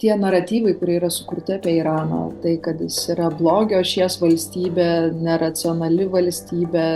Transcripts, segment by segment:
tie naratyvai, kurie yra sukurti apie Iraną, tai kad jis yra blogio ašies valstybė, neracionali valstybė,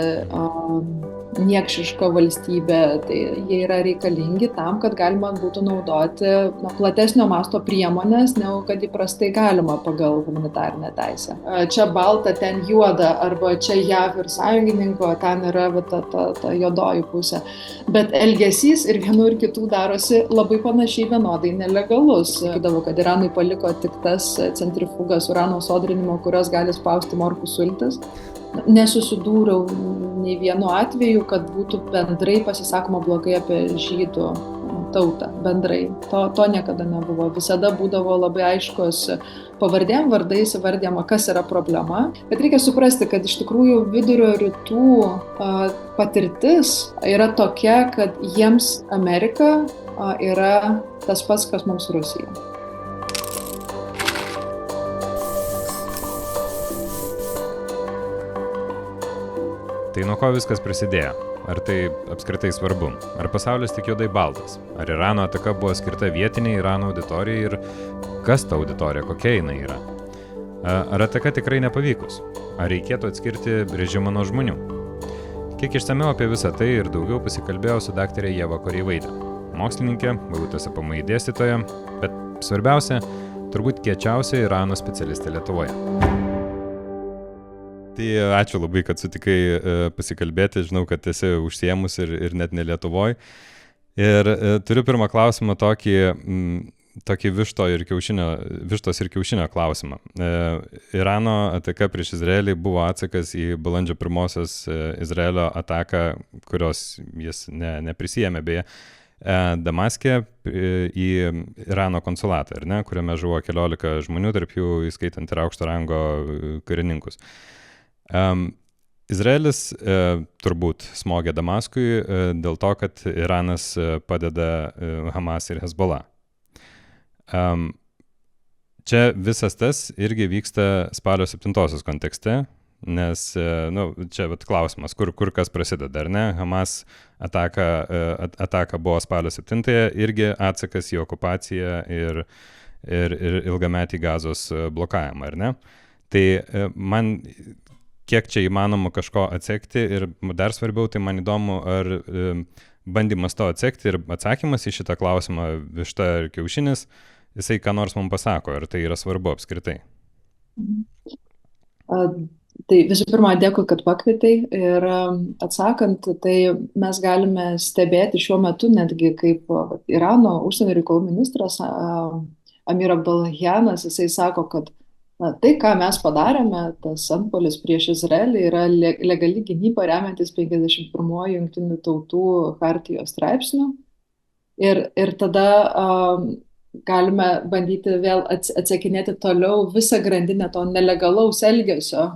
niekšiška valstybė, tai jie yra reikalingi tam, kad galima būtų naudoti platesnio masto priemonės, negu kad įprastai galima pagal humanitarinę teisę. Čia balta, ten juoda, arba čia JAV ir sąjungininko, ten yra ta juodoji pusė. Bet elgesys ir vienų ir kitų darosi labai panašiai vienodai nelegalus. Sakydavo, kad Iranui paliko tik tas centrifugas urano sodrinimo, kurios gali spausti morkų sultis. Nesusidūriau nei vienu atveju, kad būtų bendrai pasisakoma blogai apie žydų tautą. Bendrai. To niekada nebuvo. Visada būdavo labai aiškos pavardėm, vardais įvardėjama, kas yra problema. Bet reikia suprasti, kad iš tikrųjų vidurio rytų patirtis yra tokia, kad jiems Amerika yra tas pats, kas mums Rusija. Tai nuo ko viskas prasidėjo? Ar tai apskritai svarbu? Ar pasaulis tik juodai baltas? Ar Irano ataka buvo skirta vietiniai Irano auditorijai ir kas ta auditorija, kokia jinai yra? Ar ataka tikrai nepavykus? Ar reikėtų atskirti režimą nuo žmonių? Kiek išsamiau apie visą tai ir daugiau pasikalbėjau su daktarė Ieva Koreivaitė, mokslininkė, VTSPMI dėstytoja, bet svarbiausia, turbūt kiečiausia Irano specialistė Lietuvoje. Tai ačiū labai, kad sutikai pasikalbėti, žinau, kad esi užsiėmus ir net ne Lietuvoje. Ir turiu pirmą klausimą tokį vištos ir kiaušinio klausimą. Irano ataka prieš Izraelį buvo atsakas į balandžio 1-osios Izraelio ataką, kurios jis neprisijėmė beje, Damaske į Irano konsulatą, kuriame žuvo 14 žmonių, tarp jų įskaitant ir aukšto rango karininkus. Izraelis turbūt smogė Damaskui dėl to, kad Iranas padeda Hamas ir Hezbollah. Čia visas tas irgi vyksta spalio 7-osios kontekste, nes čia klausimas, kur kas prasideda, ar ne? Hamas ataka buvo spalio 7-ąją, irgi atsakas į okupaciją ir ilgametį Gazos blokavimą, ar ne? Tai man kiek čia įmanoma kažko atsekti ir dar svarbiau, tai man įdomu, ar bandymas to atsekti ir atsakymas į šitą klausimą, višta ir kiaušinis, jisai ką nors mums pasako, ar tai yra svarbu apskritai. Tai visų pirma, dėkui, kad pakvietai ir atsakant, tai mes galime stebėti šiuo metu netgi kaip Irano užsienio reikalų ministras Amir Abdullahianas, jisai sako, kad tai, ką mes padarėme, tas antpuolis prieš Izraelį yra legali gynyba remiantis 51 Jungtinių tautų chartijos straipsnių. Ir tada galime bandyti vėl atsakinėti toliau visą grandinę to nelegalaus elgesio,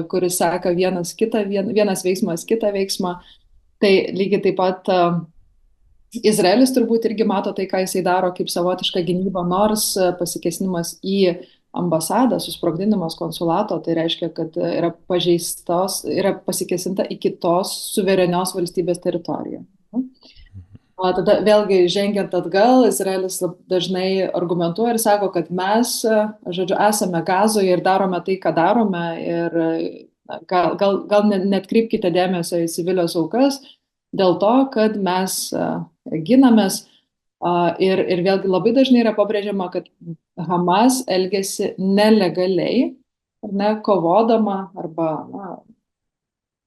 kuris seka vienas veiksmas kitą veiksmą. Tai lygiai taip pat Izraelis turbūt irgi mato tai, ką jisai daro kaip savotišką gynybą, nors pasikėsinimas į ambasadą, susprogdinimas konsulato, tai reiškia, kad yra pasikėsinta į kitos suverenios valstybės teritoriją. Tada vėlgi žengiant atgal, Izraelis dažnai argumentuoja ir sako, kad mes, esame Gazoje ir darome tai, ką darome, ir gal net kreipkite dėmesio į civilios aukas, dėl to, kad mes ginamės. Ir vėlgi labai dažnai yra pabrėžiama, kad Hamas elgėsi nelegaliai, kovodama arba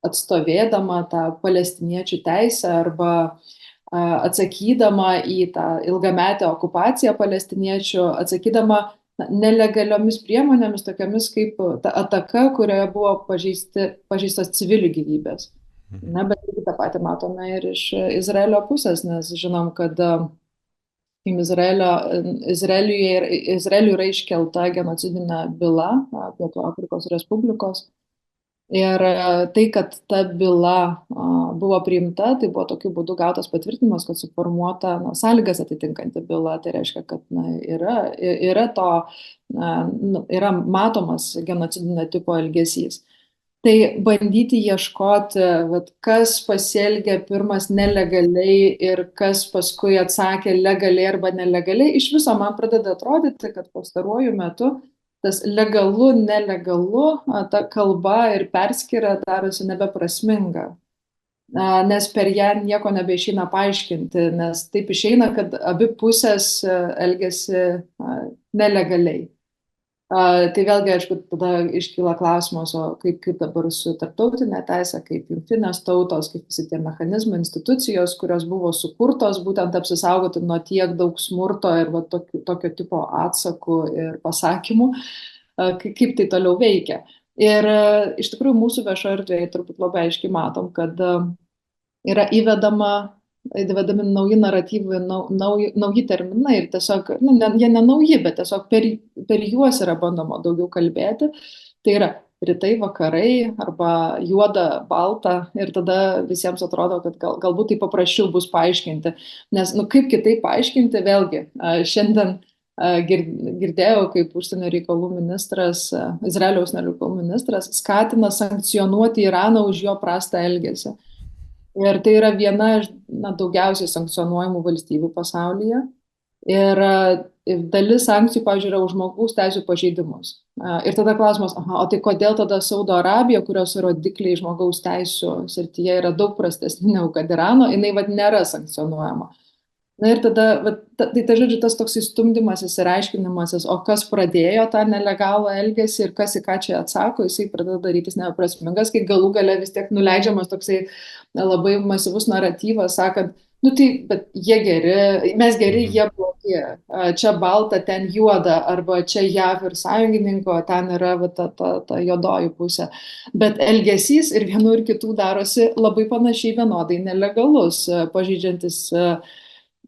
atstovėdama tą palestiniečių teisę arba atsakydama į tą ilgametę okupaciją palestiniečių, atsakydama nelegaliomis priemonėmis, tokiamis kaip ta ataka, kurioje buvo pažeistos civilių gyvybės. Bet tą patį matome ir iš Izraelio pusės, nes žinom, kad Izraeliui yra iškelta genocidinė byla Pietų Afrikos Respublikos. Ir tai, kad ta byla buvo priimta, tai buvo tokiu būdu gautas patvirtinimas, kad suformuota sąlygas atitinkanti byla. Tai reiškia, kad yra matomas genocidinio tipo elgesys. Tai bandyti ieškoti, vat, kas pasielgė pirmas nelegaliai ir kas paskui atsakė legaliai arba nelegaliai, iš viso man pradeda atrodyti, kad pastaruoju metu tas legalu, nelegalu, ta kalba ir perskyra darosi nebeprasminga. Nes per ją nieko nebeišeina paaiškinti, nes taip išeina, kad abi pusės elgesi nelegaliai. Tai vėlgi, aišku, tada iškyla klausimas, o kaip dabar su tarptautinė teisė, kaip jungtinės tautos, kaip visi tie mechanizmai, institucijos, kurios buvo sukurtos būtent apsisaugoti nuo tiek daug smurto ir va, tokio tipo atsakų ir pasakymų, kaip tai toliau veikia. Ir iš tikrųjų mūsų viešoje erdvėje turbūt labai aiškiai matom, kad yra įvedami nauji naratyvai, nauji terminai ir tiesiog, jie ne nauji, bet tiesiog per juos yra bandoma daugiau kalbėti. Tai yra rytai, vakarai arba juoda, balta ir tada visiems atrodo, kad galbūt tai paprasčiau bus paaiškinti. Nes, kaip kitaip paaiškinti, vėlgi, šiandien girdėjau, kaip užsienio reikalų ministras, Izraelio užsienio reikalų ministras skatina sankcionuoti Iraną už jo prastą elgesį. Ir tai yra viena iš daugiausiai sankcionuojamų valstybių pasaulyje. Ir dalis sankcijų, pavyzdžiui, yra už žmogaus teisų pažeidimus. Ir tada klausimas, o tai kodėl tada Saudo Arabija, kurios rodikliai žmogaus teisų srityje yra daug prastesni negu kad Irano, jinai nėra sankcionuojama. Na ir tada, tai žodžiu, tas toks įstumdymasis ir aiškinimasis, o kas pradėjo tą nelegalų elgesį ir kas į ką čia atsako, jisai pradeda darytis neprasmingas, kai galų gale vis tiek nuleidžiamas toksai labai masyvus naratyvas, sakant, tai, bet jie geri, mes geri, jie blogi, čia balta, ten juoda, arba čia JAV ir sąjungininko, ten yra ta juodoji pusė. Bet elgesys ir vienų ir kitų darosi labai panašiai vienodai nelegalus, pažeidžiantis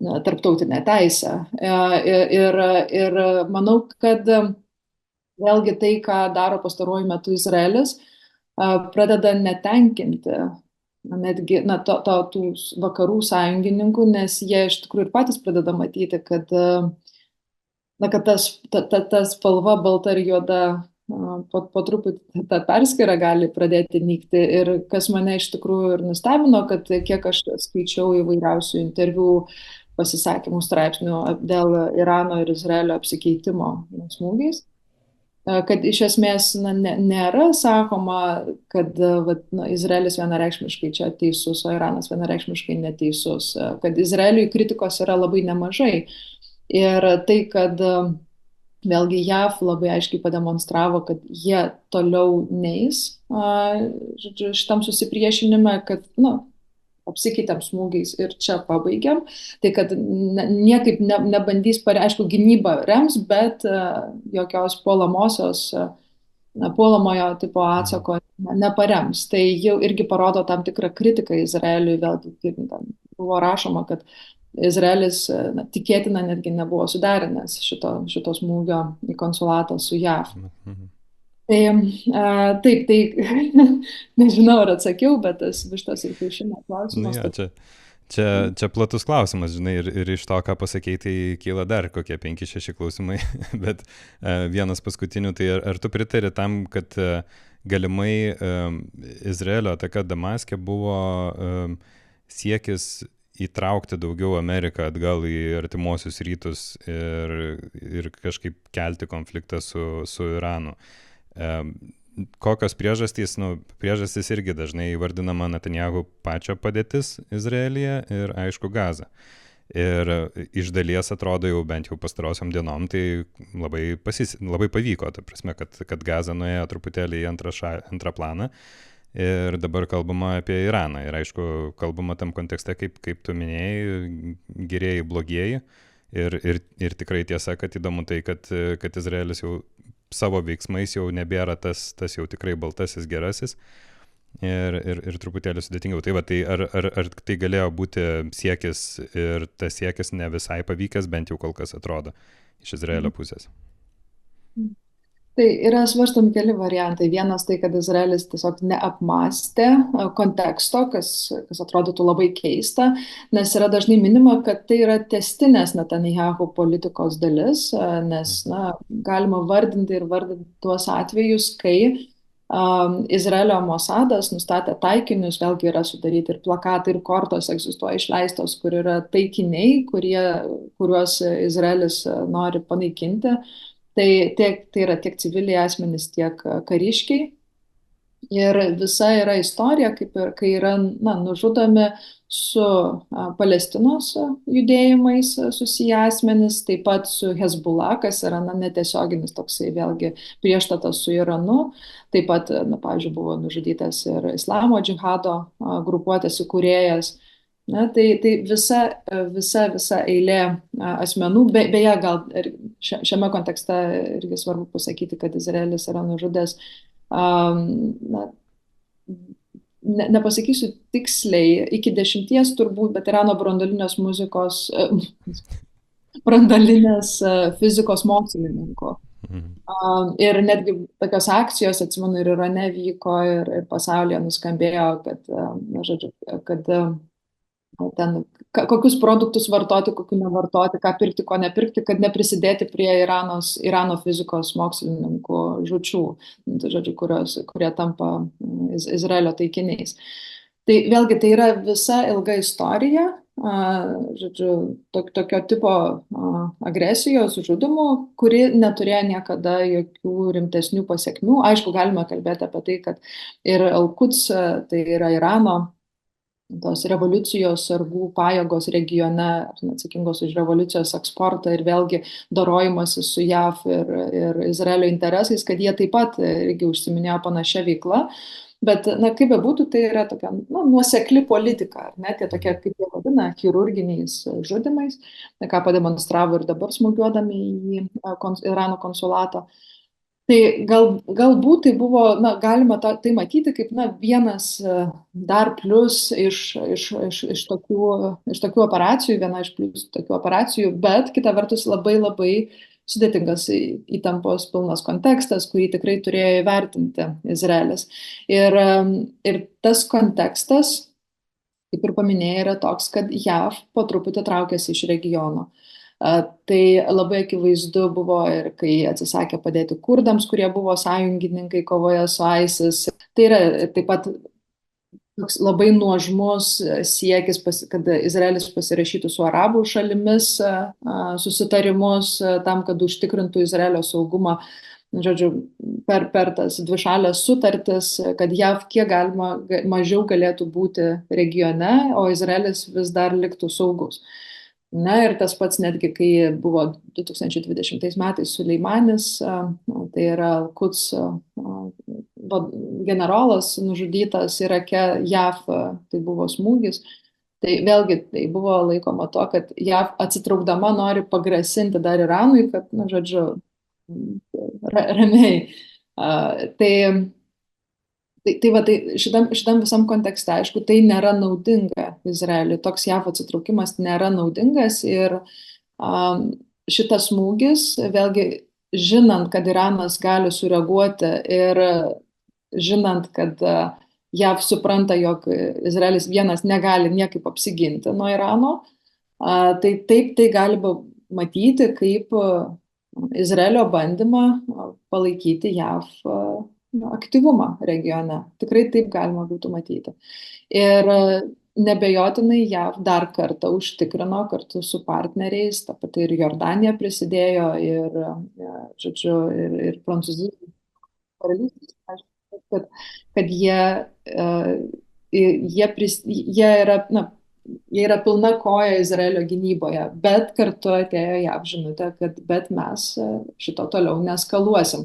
tarptautinę teisę. Ir manau, kad vėlgi tai, ką daro pastaruoju metu Izraelis, pradeda netenkinti netgi tų vakarų sąjungininkų, nes jie iš tikrųjų ir patys pradeda matyti, kad ta spalva balta ir juoda po truputį ta perskyra gali pradėti nykti. Ir kas mane iš tikrųjų ir nustebino, kad kiek aš skaičiau įvairiausių interviu, pasisakymų, straipsnių dėl Irano ir Izraelio apsikeitimo smūgiais, kad iš esmės nėra sakoma, kad Izraelis vienareikšmiškai čia teisus, o Iranas vienareikšmiškai neteisus, kad Izraeliui kritikos yra labai nemažai. Ir tai, kad vėlgi JAV labai aiškiai pademonstravo, kad jie toliau neis šitam susipriešinime, kad apsikeitėm smūgiais ir čia pabaigiam. Tai kad niekaip nebandys, aišku, gynybą rems, bet jokios puolamojo tipo atsako neparems. Tai jau irgi parodo tam tikrą kritiką Izraeliui. Vėlgi buvo rašoma, kad Izraelis tikėtina netgi nebuvo suderinęs šito smūgio į konsulatą su JAV. Taip, nežinau, ar atsakiau, bet tas vištos ir kiaušinio klausimas. Čia platus klausimas, žinai, ir iš to, ką pasakei, tai kyla dar kokie 5-6 klausimai, bet vienas paskutinių, tai ar tu pritari tam, kad galimai Izraelio ataka Damaske buvo siekis įtraukti daugiau Ameriką atgal į artimuosius rytus ir kažkaip kelti konfliktą su Iranu. Kokios priežastys? Priežastys irgi dažnai įvardinama Netanyahu pačio padėtis Izraelyje ir aišku Gaza. Ir iš dalies atrodo jau bent jau pastarosiom dienom tai labai pavyko, ta prasme, kad Gaza nuėjo truputėlį į antrą planą ir dabar kalbama apie Iraną. Ir aišku, kalbama tam kontekste, kaip tu minėjai, gerieji, blogieji. Ir tikrai tiesa, kad įdomu tai, kad Izraelis jau savo veiksmais jau nebėra tas jau tikrai baltasis gerasis ir truputėlį sudėtingiau. Tai ar tai galėjo būti siekis ir tas siekis ne visai pavykęs, bent jau kol kas atrodo, iš Izraelio pusės? Tai yra svarstomi keli variantai. Vienas tai, kad Izraelis tiesiog neapmąstė konteksto, kas atrodytų labai keista, nes yra dažnai minima, kad tai yra tęstinės Netanyahu politikos dalis, nes galima vardinti tuos atvejus, kai Izraelio Mosadas nustatė taikinius, vėlgi yra sudaryti ir plakatai, ir kortos egzistuoja išleistos, kur yra taikiniai, kuriuos Izraelis nori panaikinti. Tai yra tiek civiliai asmenys, tiek kariškiai. Ir visa yra istorija, kaip ir kai yra nužudomi su Palestinos judėjimais susiję asmenys, taip pat su Hezbollah, kas yra netiesioginis toksai vėlgi prieštatas su Iranu. Taip pat, pavyzdžiui, buvo nužudytas ir Islamo džihado grupuotės įkūrėjas. Tai visa eilė asmenų, beje, gal ir šiame kontekste irgi svarbu pasakyti, kad Izraelis yra nužudęs nepasakysiu tiksliai, iki 10 turbūt, bet Irano branduolinės muzikos, branduolinės fizikos mokslininkų. Ir netgi tokios akcijos, atsimenu, ir Irane vyko, ir pasaulyje nuskambėjo, kad ten kokius produktus vartoti, kokių nevartoti, ką pirkti, ko nepirkti, kad neprisidėti prie Irano fizikos mokslininkų žūčių, kurie tampa Izraelio taikiniais. Tai vėlgi tai yra visa ilga istorija, tokio tipo agresijos, žudimų, kuri neturėjo niekada jokių rimtesnių pasiekmių. Aišku, galime kalbėti apie tai, kad ir Al-Quds, tai yra Irano tos revoliucijos sargų pajėgos regione, atsakingos už revoliucijos eksportą ir vėlgi dorojimasi su JAV ir Izraelio interesais, kad jie taip pat irgi užsiminėjo panašią veiklą. Bet, kaip bebūtų, tai yra tokia nuosekli politika, tie tokie, kaip jie vadina, chirurginiais žudimais, ką pademonstravo ir dabar smūgiuodami į Irano konsulatą. Tai galbūt tai buvo, galima tai matyti kaip vienas dar plius iš tokių operacijų, viena iš plius tokių operacijų, bet kita vertus labai sudėtingas įtampos pilnas kontekstas, kurį tikrai turėjo įvertinti Izraelis. Ir tas kontekstas, kaip ir paminėjai, yra toks, kad JAV po truputį traukėsi iš regiono. Tai labai akivaizdu buvo ir kai atsisakė padėti kurdams, kurie buvo sąjungininkai kovoje su ISIS. Tai yra taip pat toks labai nuožmus siekis, kad Izraelis pasirašytų su arabų šalimis susitarimus tam, kad užtikrintų Izraelio saugumą. Žodžiu, per tas dvišalės sutartis, kad JAV kiek galima mažiau galėtų būti regione, o Izraelis vis dar liktų saugus. Ir tas pats netgi, kai buvo 2020 metais Suleimanis, tai yra Al-Quds generolas nužudytas Irake, JAV, tai buvo smūgis. Tai vėlgi tai buvo laikoma to, kad JAV atsitraukdama nori pagrasinti dar Iranui, kad, ramiai. Tai šitam visam kontekste, aišku, tai nėra naudinga Izraeliui. Toks JAV atsitraukimas nėra naudingas ir šitas smūgis, vėlgi, žinant, kad Iranas gali sureaguoti ir žinant, kad JAV supranta, jog Izraelis vienas negali niekaip apsiginti nuo Irano, tai taip tai gali matyti kaip Izraelio bandymą palaikyti JAV aktyvumą regione. Tikrai taip galima būtų matyti. Ir nebejotinai JAV dar kartą užtikrino kartu su partneriais, ta pati ir Jordanija prisidėjo, ir Prancūzija, kad jie yra pilna koja Izraelio gynyboje, bet kartu atėjo JAV žinutė, kad bet mes šito toliau neskaluosim.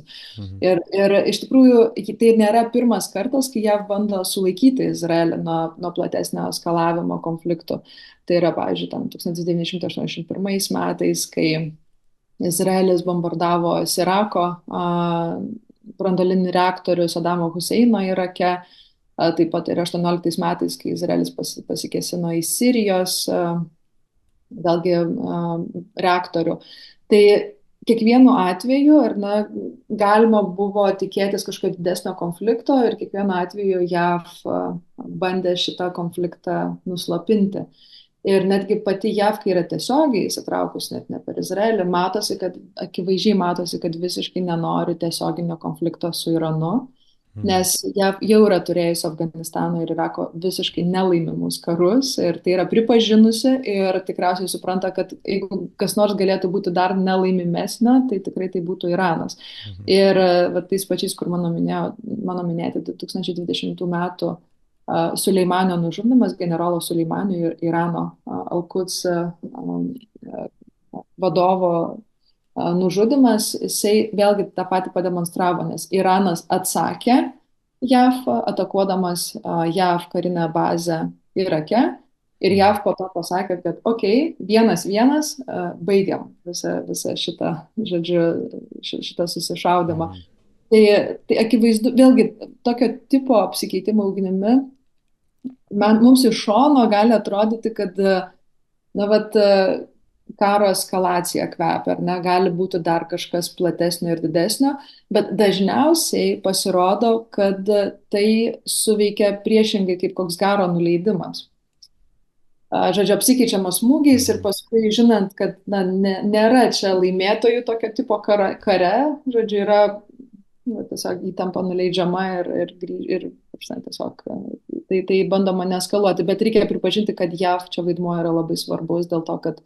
Ir iš tikrųjų tai nėra pirmas kartas, kai JAV bando sulaikyti Izraelį nuo platesnio eskalavimo konfliktų. Tai yra, pavyzdžiui, 1981 metais, kai Izraelis bombardavo Sirako branduolinį reaktorių Sadamo Huseino Irake. Taip pat ir 18 metais, kai Izraelis pasikėsino į Sirijos vėlgi reaktorių. Tai kiekvienu atveju galima buvo tikėtis kažkokio didesnio konflikto ir kiekvienu atveju JAV bandė šitą konfliktą nuslopinti. Ir netgi pati JAV, kai yra tiesiogiai įsitraukus, net ne per Izraelį, akivaizdžiai matosi, kad visiškai nenori tiesioginio konflikto su Iranu. Nes JAV jau yra turėjusi Afganistano ir Irako visiškai nelaimimus karus ir tai yra pripažinusi ir tikriausiai supranta, kad jeigu kas nors galėtų būti dar nelaimimesnė, tai tikrai tai būtų Iranas. Ir va, tais pačiais, kur mano minėti 2020 metų Suleimanio nužudymas, generolo Suleimanio ir Irano Al-Quds vadovo nužudymas, jisai vėlgi tą patį pademonstravo, nes Iranas atsakė JAV, atakuodamas JAV karinę bazę Irake ir JAV po to pasakė, kad okei, 1-1, baigiam visą šitą, žodžiu, šitą susišaudimą. Tai akivaizdu, vėlgi, tokio tipo apsikeitimo ugnimi, mums iš šono gali atrodyti, kad, na, vat, karo eskalacija kvepia, ar ne, gali būti dar kažkas platesnio ir didesnio, bet dažniausiai pasirodo, kad tai suveikia priešingai kaip koks garo nuleidimas. Žodžiu, apsikeičiamas smūgiais ir paskui žinant, kad na, nėra čia laimėtojų tokio tipo kare, žodžiu, yra tiesiog įtampa nuleidžiama ir tiesiog tai bandoma neeskaluoti, bet reikia pripažinti, kad JAV čia vaidmuo yra labai svarbus dėl to, kad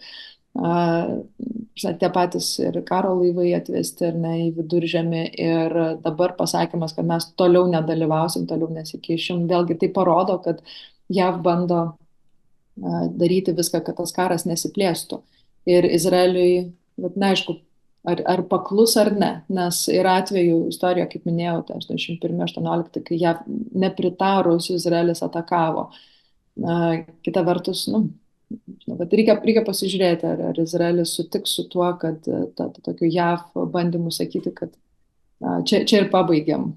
tie patys ir karo laivai atvesti ar ne į viduržemį ir dabar pasakymas, kad mes toliau nedalyvausim, toliau nesikišim, vėlgi tai parodo, kad JAV bando daryti viską, kad tas karas nesiplėstų. Ir Izraeliui, bet neaišku, ar paklus ar ne, nes yra atvejų istorija, kaip minėjau, 81-18, kai JAV nepritarus Izraelis atakavo. Kita vertus, bet reikia pasižiūrėti, ar Izraelis sutiks su tuo, kad tokiu JAV bandymu sakyti, kad čia ir pabaigiam.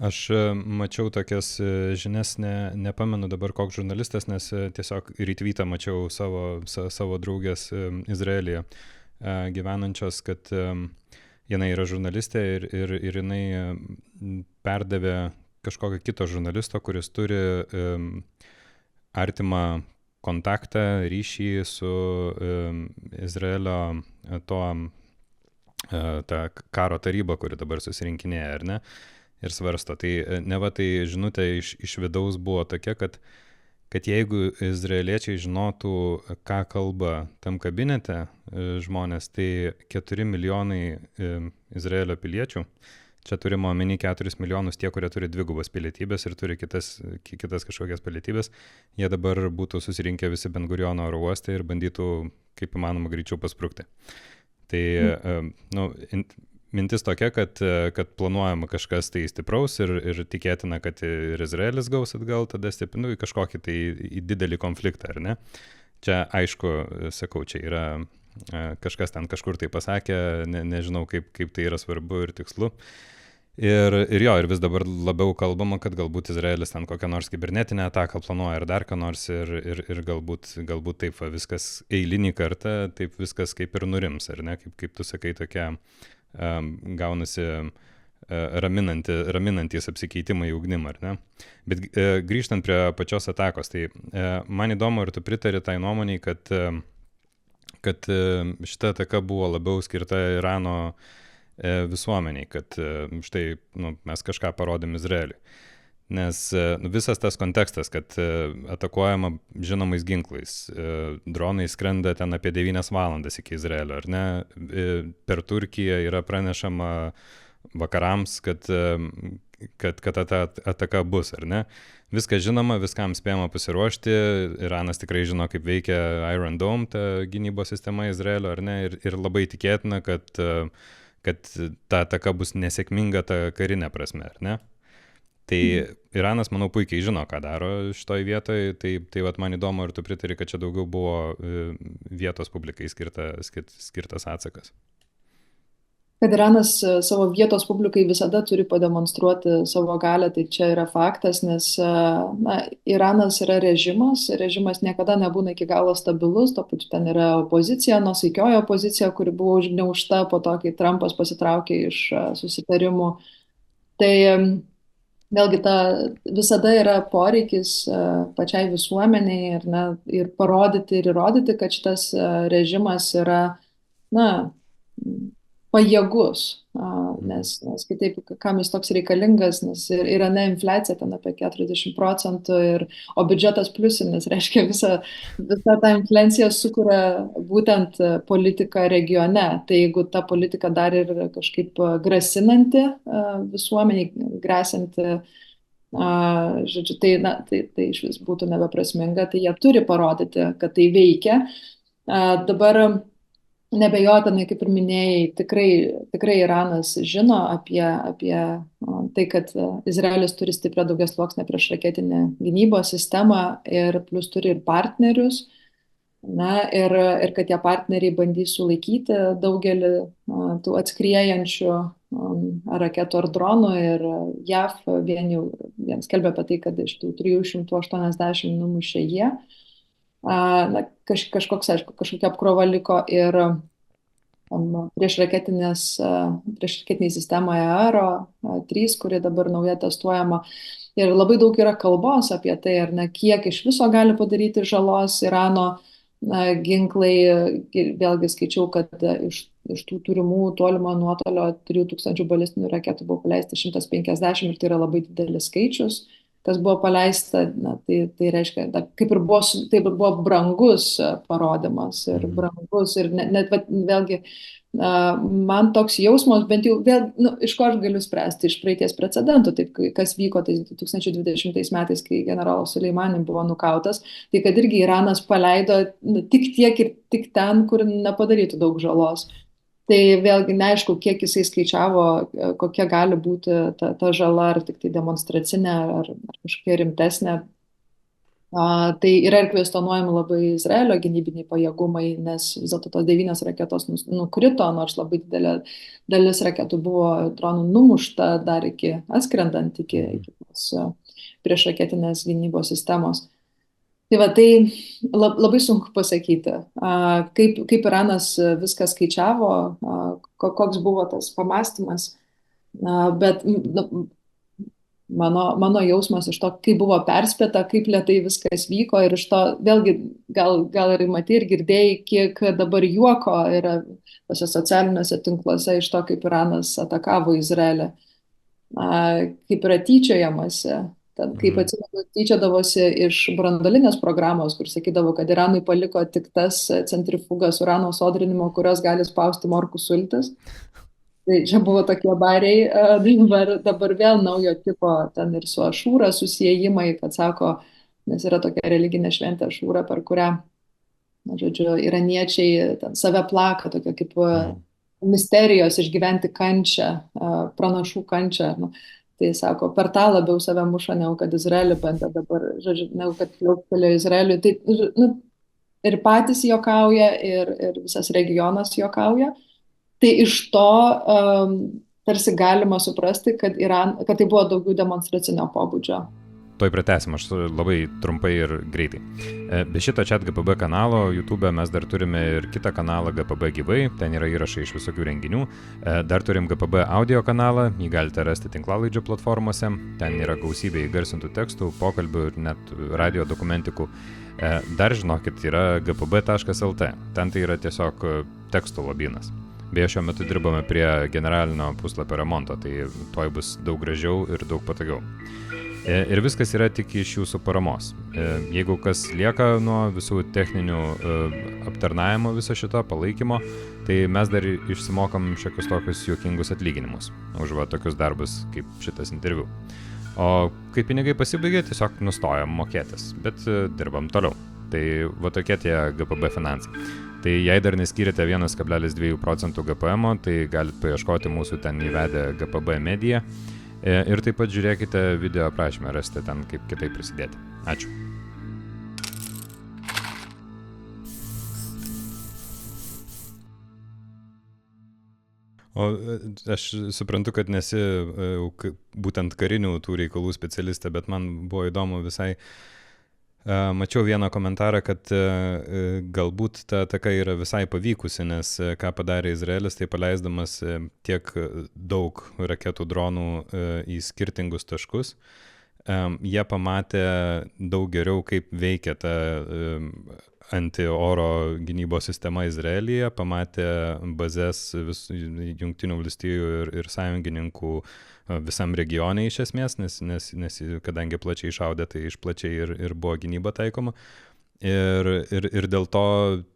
Aš mačiau tokias žinias, nepamenu dabar koks žurnalistas, nes tiesiog retweetą mačiau savo draugės Izraelyje gyvenančios, kad jinai yra žurnalistė ir jinai perdavė kažkokio kito žurnalisto, kuris turi artimą kontaktą, ryšį su Izraelio ta karo taryba, kuri dabar susirinkinėja, ar ne, ir svarsto. Tai neva tai žinutė iš vidaus buvo tokia, kad jeigu izraeliečiai žinotų, ką kalba tam kabinete žmonės, tai 4 milijonai Izraelio piliečių, čia turime omeny 4 milijonus tie, kurie turi dvigubas pilietybės ir turi kitas kažkokias pilietybės, jie dabar būtų susirinkę visi Ben Guriono oro uoste ir bandytų kaip įmanoma greičiau pasprukti. Tai mintis tokia, kad planuojama kažkas tai stipraus ir tikėtina, kad ir Izraelis gaus atgal tada į kažkokį tai didelį konfliktą, ar ne? Čia aišku, sakau, čia yra kažkas ten kažkur tai pasakė, nežinau kaip tai yra svarbu ir tikslu. Ir vis dabar labiau kalbama, kad galbūt Izraelis ten kokią nors kibernetinę ataką planuoja ir dar ką nors ir galbūt taip viskas eilinį kartą, taip viskas kaip ir nurims, ar ne? Kaip tu sakai, tokia gaunasi raminantys apsikeitimai ugnim, ar ne? Bet grįžtant prie pačios atakos, tai man įdomu, ar tu pritari tai nuomoniai, kad šita ataka buvo labiau skirta Irano visuomeniai, kad štai mes kažką parodėm Izraeliui. Nes visas tas kontekstas, kad atakuojama žinomais ginklais, dronai skrenda ten apie 9 valandas iki Izraelio, ar ne? Per Turkiją yra pranešama vakarams, kad ta ataka bus, ar ne? Viskas žinoma, viskam spėjama pasiruošti, Iranas tikrai žino, kaip veikia Iron Dome, ta gynybos sistema Izraelio, ar ne? Ir labai tikėtina, kad ta ataka bus nesėkminga ta karinė prasme, ar ne? Tai Iranas, manau, puikiai žino, ką daro šitoj vietoje, tai vat man įdomu, ar tu pritari, kad čia daugiau buvo vietos publikai skirtas atsakas. Kad Iranas savo vietos publikai visada turi pademonstruoti savo galią, tai čia yra faktas, nes Iranas yra režimas niekada nebūna iki galo stabilus, to pačiu ten yra opozicija, nuosaikioji opozicija, kuri buvo užgniaužta po to, kai Trumpas pasitraukė iš susitarimų. Tai vėlgi visada yra poreikis pačiai visuomeniai ir parodyti ir įrodyti, kad šitas režimas yra, pajėgus, nes kitaip, kam jis toks reikalingas, nes ir Irane infliacija ten apie 40%, o biudžetas pliusinis, reiškia visa ta infliacija sukuria būtent politika regione. Tai jeigu ta politika dar ir kažkaip grasinanti visuomeniai, grasinti, žodžiu, tai iš vis būtų nebeprasminga, tai jie turi parodyti, kad tai veikia. Dabar nebejotinai, kaip ir minėjai, tikrai Iranas žino apie tai, kad Izraelis turi stiprią daugiasluoksnę priešraketinę gynybos sistemą ir plus turi ir partnerius. Na, ir kad tie partneriai bandys sulaikyti daugelį tų atskriejančių raketų ar dronų, ir JAV vien skelbia apie tai, kad iš tų 380 numušė jie. Na, kažkokia apkrova liko ir priešraketiniai sistemoje Aero-3, kuri dabar nauja testuojama. Ir labai daug yra kalbos apie tai, ar ne, kiek iš viso gali padaryti žalos Irano ginklai. Vėlgi skaičiau, kad iš tų turimų tolimo nuotolio 3000 balistinių raketų buvo paleista 150 ir tai yra labai didelis skaičius, kas buvo paleista. Na, tai reiškia, kaip ir buvo brangus parodymas ir brangus ir net vėlgi man toks jausmas, bent jau vėl, iš ko aš galiu spręsti, iš praeities precedentų, taip, kas vyko 2020 metais, kai generolas Suleimani buvo nukautas, tai kad irgi Iranas paleido tik tiek ir tik ten, kur nepadarytų daug žalos. Tai vėlgi neaišku, kiek jisai skaičiavo, kokia gali būti ta žala, ar tik tai demonstracinė, ar kažkokia rimtesnė. Tai yra ir kvestionuojami labai Izraelio gynybiniai pajėgumai, nes vis dėlto tos 9 raketos nukrito, nors labai didelė dalis raketų buvo dronų numušta dar iki atskrendant iki tos priešraketinės gynybos sistemos. Tai va, tai labai sunku pasakyti, kaip Iranas viską skaičiavo, koks buvo tas pamastymas, bet mano jausmas iš to, kaip buvo perspėta, kaip lėtai viskas vyko, ir iš to vėlgi gal ir matei ir girdėjai, kiek dabar juoko yra tose socialiniuose tinkluose iš to, kaip Iranas atakavo Izraelį, kaip yra tyčiojamasi. Kaip atsimenu, tyčiodavosi iš branduolinės programos, kur sakydavo, kad Iranui paliko tik tas centrifugas urano sodrinimo, kurios gali spausti morkų sultis. Tai čia buvo tokie bariai, dabar vėl naujo tipo, ten ir su Ašūra susijimai, kad sako, nes yra tokia religinė šventė Ašūra, per kurią, žodžiu, iraniečiai ten save plaka, tokia kaip misterijos išgyventi kančią, pranašų kančią. Tai sako, per tą labiau save muša, negu kad Izraelį bandė dabar, žodžiu, negu kad pliauptelėjo Izraeliui. Tai ir patys juokauja, ir visas regionas juokauja. Tai iš to tarsi galima suprasti, kad tai buvo daugiau demonstracinio pobūdžio. Tuoj pratęsim, aš labai trumpai ir greitai. Be šito ChatGPB kanalo YouTube mes dar turime ir kitą kanalą GPB gyvai, ten yra įrašai iš visokių renginių. Dar turim GPB audio kanalą, jį galite rasti tinklalaidžių platformose, ten yra gausybė įgarsintų tekstų, pokalbių ir net radio dokumentikų. Dar žinokit, yra gpb.lt, ten tai yra tiesiog tekstų lobynas. Beje, šiuo metu dirbame prie generalinio puslapio remonto, tai tuoj bus daug gražiau ir daug patogiau. Ir viskas yra tik iš jūsų paramos. Jeigu kas lieka nuo visų techninių aptarnavimo viso šito palaikymo, tai mes dar išsimokam šiokius tokius juokingus atlyginimus už tokius darbus kaip šitas interviu. O kai pinigai pasibaigė, tiesiog nustojam mokėtis, bet dirbam toliau. Tai va tokie tie GPB finansai. Tai jei dar neskyrėte 1,2% GPM, tai galite paieškoti mūsų ten įvedę GPB mediją. Ir taip pat žiūrėkite video aprašymę, rasite ten, kaip kitaip prisidėti. Ačiū. O aš suprantu, kad nesi būtent karinių tų reikalų specialistė, bet man buvo įdomu visai. Mačiau vieną komentarą, kad galbūt ta ataka yra visai pavykusi, nes ką padarė Izraelis, tai paleisdamas tiek daug raketų dronų į skirtingus taškus, jie pamatė daug geriau, kaip veikia ta anti-oro gynybos sistema Izraelyje, pamatė bazės Jungtinių valstijų ir sąjungininkų visam regione iš esmės, nes kadangi plačiai šaudė, tai išplačiai ir buvo gynyba taikoma. Ir dėl to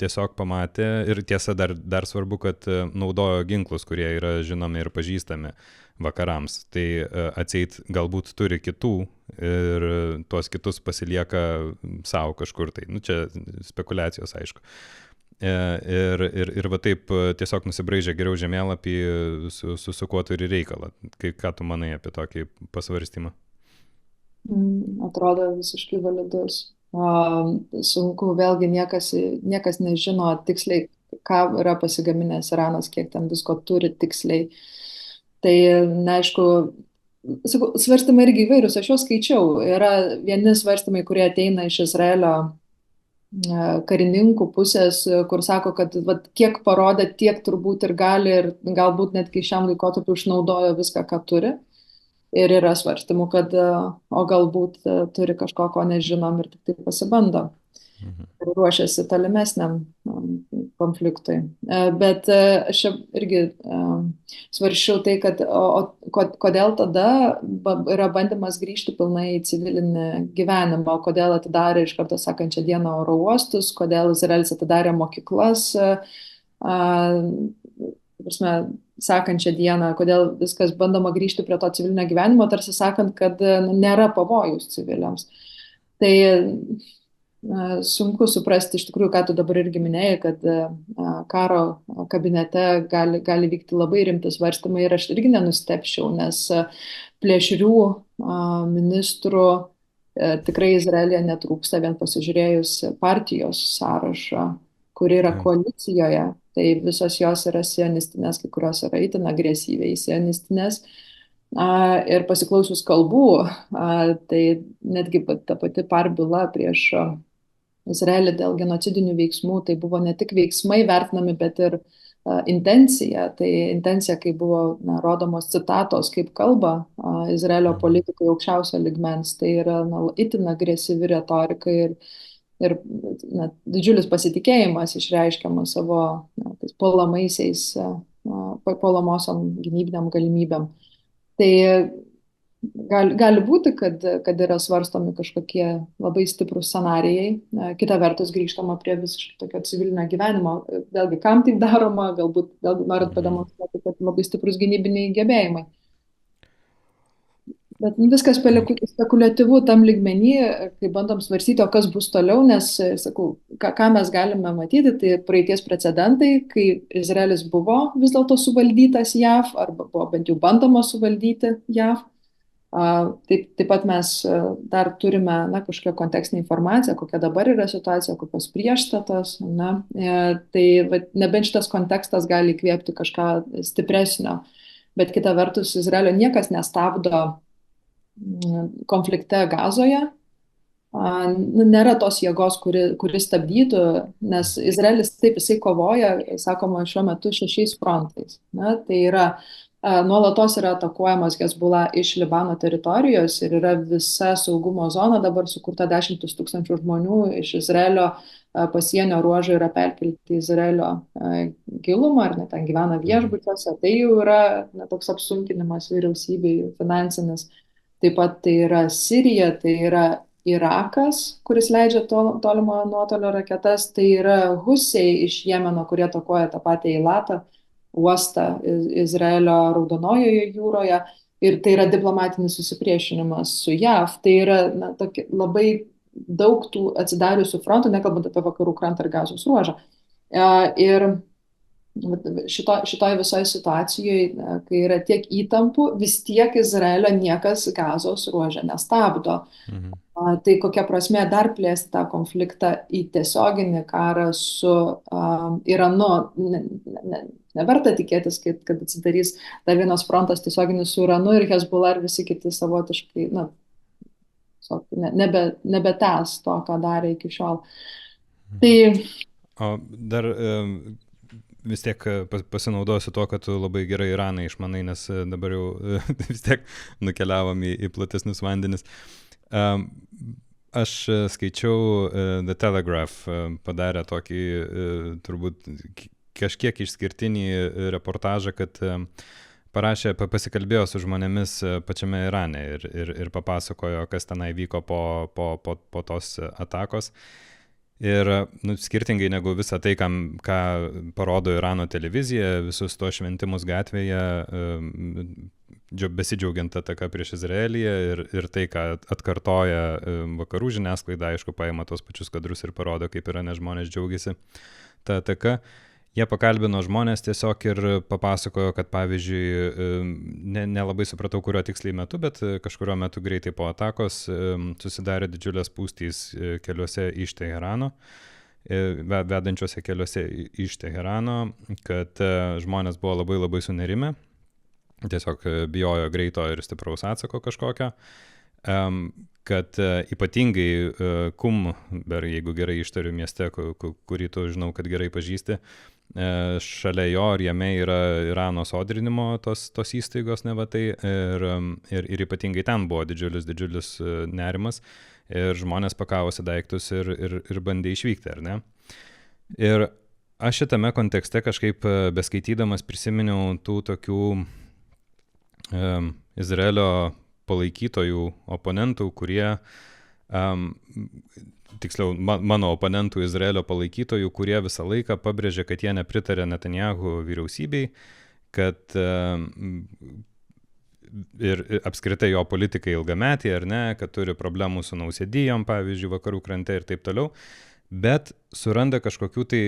tiesiog pamatė, ir tiesa dar svarbu, kad naudojo ginklus, kurie yra žinomi ir pažįstami vakarams. Tai atseit galbūt turi kitų ir tuos kitus pasilieka savo kažkur. Tai čia spekulacijos, aišku. Ir va taip tiesiog nusibraižė geriau žemėlapį, su kuo turi reikalą. Ką tu manai apie tokį pasvarstymą? Atrodo visiškai validus. Sunku, vėlgi niekas nežino tiksliai, ką yra pasigaminęs Iranas, kiek ten visko turi tiksliai. Tai, neaišku, svarstymai irgi įvairius, aš juos skaičiau. Yra vieni svarstymai, kurie ateina iš Izraelio karininkų pusės, kur sako, kad kiek parodė, tiek turbūt ir gali, ir galbūt netgi šiam laikotarpiu išnaudojo viską, ką turi. Ir yra svarstymų, kad o galbūt turi kažko, ko nežinom ir tik tai pasibando. Ir ruošiasi tolimesniam konfliktui. Bet aš irgi svarsčiau tai, kad kodėl tada yra bandymas grįžti pilnai į civilinį gyvenimą, kodėl atidarė iš karto sekančią dieną oro uostus, kodėl Izraelis atidarė mokyklas, sekančią dieną, kodėl viskas bandoma grįžti prie to civilinio gyvenimo, tarsi sakant, kad nėra pavojus civiliams. Tai sunku suprasti iš tikrųjų, ką tu dabar irgi minėjai, kad karo kabinete gali vykti labai rimti svarstymai ir aš irgi nenustepčiau, nes plėšrių ministrų tikrai Izraelyje netrūksta, vien pasižiūrėjus partijos sąrašą, kuri yra koalicijoje. Tai visos jos yra sionistinės, kai kurios yra itin agresyviai sionistinės. Ir pasiklausius kalbų, tai netgi ta pati par byla prieš Izraelį dėl genocidinių veiksmų, tai buvo ne tik veiksmai vertinami, bet ir intencija. Tai intencija, kai buvo rodomos citatos, kaip kalba Izraelio politikai aukščiausio ligmens, tai yra itin agresyvi retorika ir didžiulis pasitikėjimas išreiškiamas savo puolamosiom gynybiniam galimybėm. Tai gali būti, kad yra svarstomi kažkokie labai stiprus scenarijai. Kita vertus grįžtama prie visiškai tokio civilinio gyvenimo. Vėlgi, kam taip daroma, galbūt norint pademonstruoti, kad labai stiprus gynybiniai gebėjimai. Bet viskas spekuliatyvu tam lygmenį, kai bandom svarstyti, o kas bus toliau, nes, sakau, ką mes galime matyti, tai praeities precedentai, kai Izraelis buvo vis dėlto suvaldytas JAV, arba buvo bent jau bandoma suvaldyti JAV. Taip pat mes dar turime kažkokią kontekstinę informaciją, kokia dabar yra situacija, kokios priešstatos. Tai nebent šitas kontekstas gali įkvėpti kažką stipresnio. Bet kita vertus, Izraelio niekas nestabdo konflikte Gazoje. Nėra tos jėgos, kuri stabdytų, nes Izraelis taip jisai kovoja, sakoma, šiuo metu 6 frontais. Tai yra nuolatos yra atakuojamas Hezbollah iš Libano teritorijos ir yra visa saugumo zona dabar sukurta 10 000 žmonių iš Izraelio pasienio ruožo yra perkelti į Izraelio gilumą, ar net ten gyvena viešbučiuose. Tai jau yra toks apsunkinimas vyriausybei finansinis. Taip pat tai yra Sirija, tai yra Irakas, kuris leidžia tolimo nuotolio raketas, tai yra Husiai iš Jemeno, kurie atakuoja tą patį Eilatą uostą Izraelio Raudonojoje jūroje, ir tai yra diplomatinis susipriešinimas su JAV. Tai yra labai daug tų atsidariusių frontų, nekalbant apie vakarų krantą ir Gazos ruožą. Ir šitoj visoje situacijoje, kai yra tiek įtampų, vis tiek Izraelio niekas Gazos ruože nestabdo. Tai kokia prasmė dar plėsti tą konfliktą į tiesioginį karą su Iranu? Neverta tikėtis, kad atsidarys dar vienas frontas tiesioginis su Iranu ir Hezbollah ir visi kiti savotiškai nebetęs to, ką darė iki šiol. Tai O dar vis tiek pasinaudosiu tuo, kad tu labai gerai Iraną išmanai, nes dabar jau vis tiek nukeliavom į platesnius vandenis. Aš skaičiau The Telegraph, padarė tokį turbūt kažkiek išskirtinį reportažą, kad pasikalbėjo su žmonėmis pačiame Irane ir papasakojo, kas tenai vyko po tos atakos. Ir skirtingai negu visą tai, ką parodo Irano televizija, visus to šventimus gatvėje, besidžiaugiant ataka prieš Izraelyje ir tai, ką atkartoja vakarų žiniasklaida, aišku, paima tos pačius kadrus ir parodo, kaip Irane žmonės džiaugiasi ta ataka. Jie pakalbino žmonės tiesiog ir papasakojo, kad pavyzdžiui, nelabai supratau, kurio tiksliai metu, bet kažkurio metu greitai po atakos susidarė didžiulės spūstys keliuose iš Teherano, vedančiuose keliuose iš Teherano, kad žmonės buvo labai labai sunerime, tiesiog bijojo greito ir stipraus atsako kažkokio, kad ypatingai jeigu gerai ištariu mieste, kurį tu žinau, kad gerai pažįsti, šalia jo ir jame yra Irano sodrinimo tos įstaigos, neva tai, ir ypatingai ten buvo didžiulis nerimas ir žmonės pakavosi daiktus ir bandė išvykti, ar ne? Ir aš šitame kontekste kažkaip beskaitydamas prisiminiau tų tokių Izraelio palaikytojų oponentų, kurie tiksliau mano oponentų Izraelio palaikytojų, kurie visą laiką pabrėžė, kad jie nepritarė Netanyahu vyriausybei, kad ir apskritai jo politikai ilgametį, ar ne, kad turi problemų su nausėdijom, pavyzdžiui, vakarų krante ir taip toliau, bet suranda kažkokių tai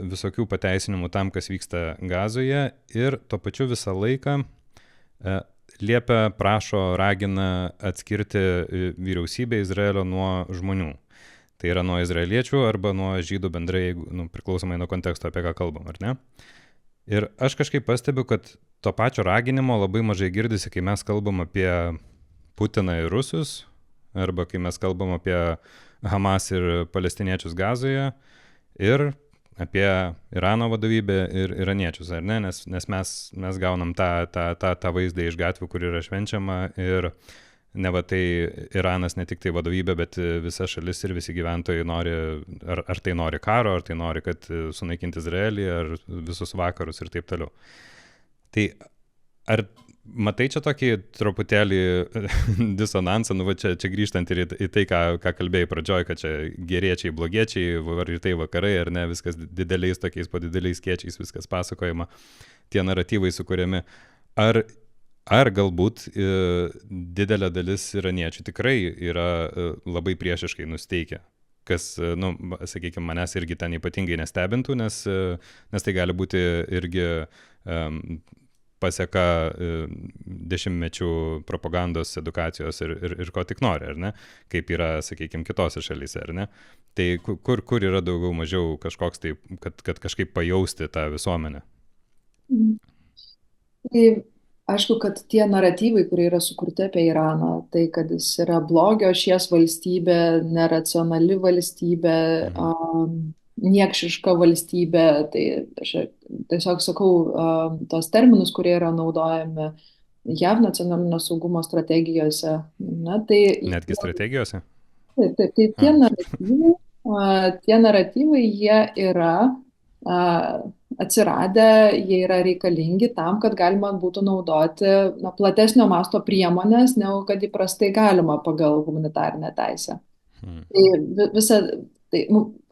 visokių pateisinimų tam, kas vyksta Gazoje ir tuo pačiu visą laiką liepia, prašo, ragina atskirti vyriausybę Izraelio nuo žmonių. Tai yra nuo izraeliečių arba nuo žydų bendrai, priklausomai nuo konteksto, apie ką kalbam, ar ne? Ir aš kažkaip pastebiu, kad to pačio raginimo labai mažai girdisi, kai mes kalbam apie Putiną ir rusus, arba kai mes kalbam apie Hamas ir palestiniečius Gazoje, ir apie Irano vadovybę ir iraniečius, ar ne? Nes mes gaunam tą vaizdą iš gatvių, kur yra švenčiama, ir neva tai Iranas ne tik tai vadovybė, bet visa šalis ir visi gyventojai nori, ar tai nori karo, ar tai nori, kad sunaikinti Izraelį, ar visus vakarus ir taip toliau. Tai ar matai čia tokį truputėlį disonansą, čia grįžtant ir į tai, ką kalbėjai pradžioj, kad čia geriečiai, blogiečiai, rytai, vakarai, ar ne, viskas dideliais tokiais, po dideliais skiečiais viskas pasakojama, tie naratyvai sukuriami. Ar galbūt didelė dalis iraniečių tikrai yra labai priešiškai nusteikę, kas, sakykime, manęs irgi ten ypatingai nestebintų, nes tai gali būti irgi paseka dešimtmečių propagandos, edukacijos ir ko tik nori, ar ne? Kaip yra, sakykime, kitose šalyse, ar ne? Tai kur yra daugiau mažiau kažkoks tai, kad kažkaip pajausti tą visuomenę? Tai aišku, kad tie naratyvai, kurie yra sukurti apie Iraną, tai kad jis yra blogio šies valstybė, neracionali valstybė, niekšiška valstybė, tai aš tiesiog sakau tos terminus, kurie yra naudojami JAV nacionalinio saugumo strategijose. Netgi strategijose? Taip, tai tie naratyvai, jie yra atsiradę, jie yra reikalingi tam, kad galima būtų naudoti platesnio masto priemonės, negu kad įprastai galima pagal humanitarinę teisę. Tai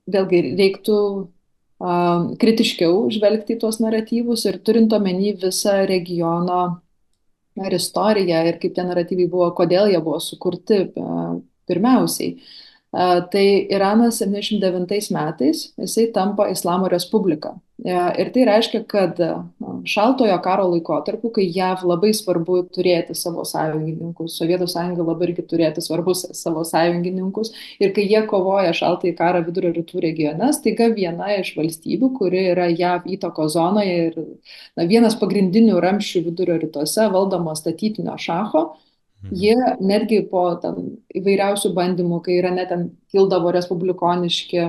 vėlgi reiktų kritiškiau žvelgti į tuos naratyvus ir turint omeny visą regiono ir istoriją ir kaip tie naratyvai buvo, kodėl jie buvo sukurti pirmiausiai. Tai Iranas 79 metais jisai tampa Islamo Respublika. Ir tai reiškia, kad šaltojo karo laikotarpiu, kai JAV labai svarbu turėti savo sąjungininkus, Sovietų sąjunga labai irgi turėti svarbus savo sąjungininkus, ir kai jie kovoja šaltąjį karą Vidurio rytų regione, staiga viena iš valstybių, kuri yra JAV įtakos zonoje ir vienas pagrindinių ramsčių Vidurio rytuose valdomo statytinio šacho, jie netgi po įvairiausių bandymų, kai Irane ten kildavo respublikoniški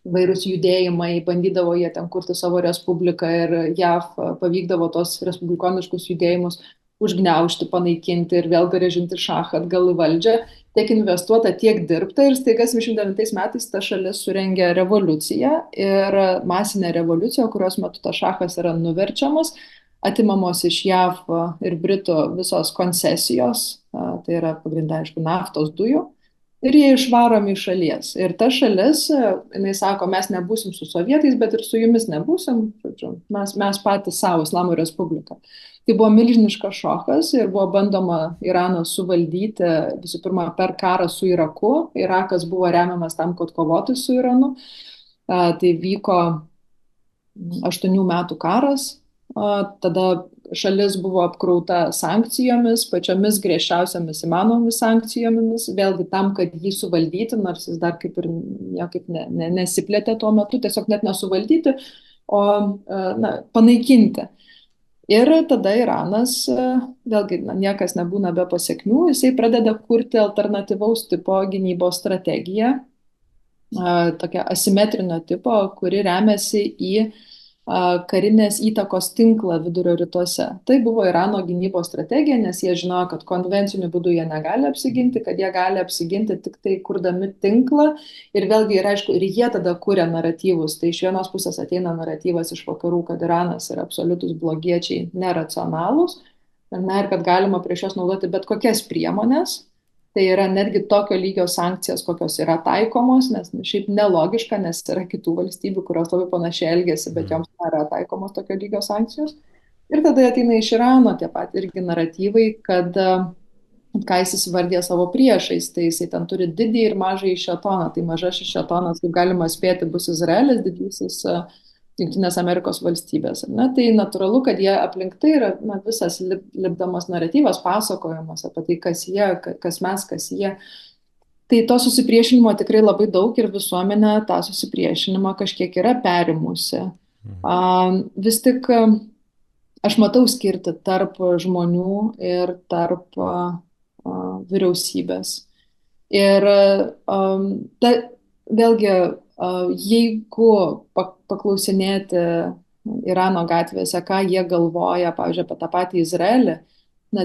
vairūs judėjimai, bandydavo jie ten kurti savo respubliką ir JAV pavykdavo tos respublikoniškus judėjimus užgniaužti, panaikinti ir vėl grąžinti šachą atgal į valdžią. Tiek investuota, tiek dirbta ir staiga 79 metais ta šalis surengė revoliuciją ir masinę revoliuciją, kurios metu tas šachas yra nuverčiamas, atimamos iš JAV ir Britų visos koncesijos, tai yra pagrindai, aišku, naftos dujų. Ir jie išvaromi iš šalies. Ir ta šalis, jinai sako, mes nebūsim su sovietais, bet ir su jumis nebūsim, žodžiu, mes patys savo Islamo Respubliką. Tai buvo milžiniškas šokas ir buvo bandoma Iraną suvaldyti visų pirma per karą su Iraku. Irakas buvo remiamas tam, kad kovotų su Iranu. Tai vyko 8 metų karas. Tada šalis buvo apkrauta sankcijomis, pačiomis griežčiausiamis įmanomis sankcijomis, vėlgi tam, kad jį suvaldyti, nors jis dar kaip ir niekaip nesiplėtė tuo metu, tiesiog net nesuvaldyti, o panaikinti. Ir tada Iranas, vėlgi niekas nebūna be pasekmių, jisai pradeda kurti alternatyvaus tipo gynybos strategiją, tokia asimetrinio tipo, kuri remiasi į karinės įtakos tinklą vidurio rytuose. Tai buvo Irano gynybos strategija, nes jie žinojo, kad konvenciniu būdu jie negali apsiginti, kad jie gali apsiginti tik tai kurdami tinklą. Ir vėlgi, ir aišku, ir jie tada kuria naratyvus. Tai iš vienos pusės ateina naratyvas iš vakarų, kad Iranas yra absoliutus blogiečiai, neracionalūs, ir kad galima prieš juos naudoti bet kokias priemonės. Tai yra netgi tokio lygio sankcijas, kokios yra taikomos, nes šiaip nelogiška, nes yra kitų valstybių, kurios labai panašiai elgesi, bet joms nėra taikomos tokio lygio sankcijos. Ir tada ateina iš Irano tie pat irgi naratyvai, kad ką jis įsivardė savo priešais, tai jisai ten turi didį ir mažąjį šėtoną. Tai mažasis šėtonas, kaip galima spėti, bus Izraelis, didysis Jungtinės Amerikos valstybės. Tai natūralu, kad jie aplink tai yra visas lipdamas naratyvas, pasakojimas apie tai, kas jie, kas mes, kas jie. Tai to susipriešinimo tikrai labai daug ir visuomenė tą susipriešinimą kažkiek yra perimusi. Vis tik aš matau skirti tarp žmonių ir tarp vyriausybės. Ir vėlgi, jeigu paklausinėti Irano gatvėse, ką jie galvoja, pavyzdžiui, apie tą patį Izraelį,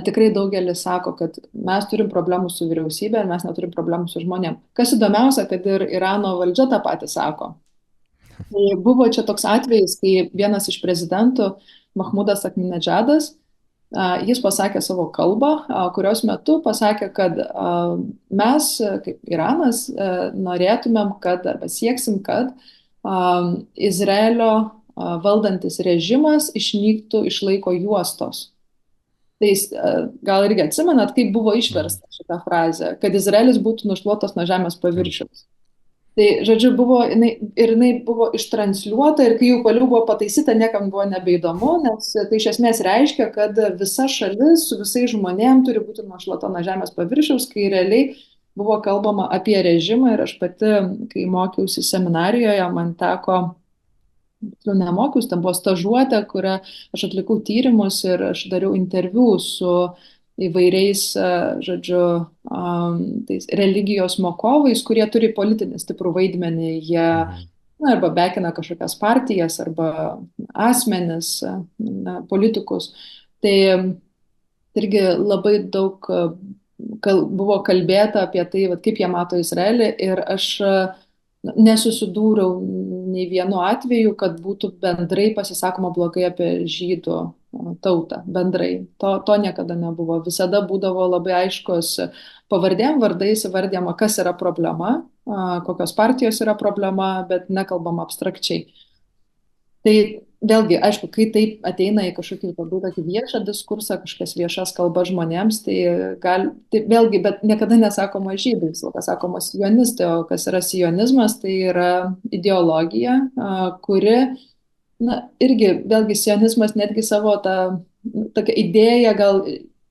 tikrai daugelis sako, kad mes turim problemų su vyriausybė ir mes neturim problemų su žmonėm. Kas įdomiausia, kad ir Irano valdžia tą patį sako. Tai buvo čia toks atvejis, kai vienas iš prezidentų, Mahmudas Ahmadinedžadas, jis pasakė savo kalbą, kurios metu pasakė, kad mes, kaip Iranas, norėtumėm, kad, arba sieksim, kad Izraelio valdantis režimas išnyktų iš laiko juostos. Tai gal irgi atsimenat, kaip buvo išversta šitą frazę, kad Izraelis būtų nušluotas nuo žemės paviršiaus. Tai, žodžiu, jinai buvo ištransliuota ir kai jau vėliau buvo pataisyta, niekam buvo nebeįdomu, nes tai iš esmės reiškia, kad visa šalis su visais žmonėm turi būti nušluota nuo žemės paviršiaus, kai realiai buvo kalbama apie režimą ir aš pati, kai mokiausi seminarijoje, man teko, nemokiausi, ten buvo stažuotė, kurią aš atlikau tyrimus ir aš dariau interviu su įvairiais, žodžiu, tais religijos mokovais, kurie turi politinį stiprų vaidmenį, jie arba bekina kažkokias partijas, arba asmenis, politikus. Tai irgi labai daug buvo kalbėta apie tai, kaip jie mato Izraelį ir aš nesusidūriau nei vienu atveju, kad būtų bendrai pasisakoma blogai apie žydų tautą, bendrai. To niekada nebuvo. Visada būdavo labai aiškus pavardėm, vardais įvardėma, kas yra problema, kokios partijos yra problema, bet nekalbama abstrakčiai. Tai vėlgi, aišku, kai taip ateina į kažkokį tokį viešą diskursą, kažkokias viešas kalbas žmonėms, tai vėlgi, bet niekada nesakoma žydai, sakoma sionistai, o kas yra sionizmas, tai yra ideologija, kuri, irgi, vėlgi, sionizmas netgi savo tą tokią idėją, gal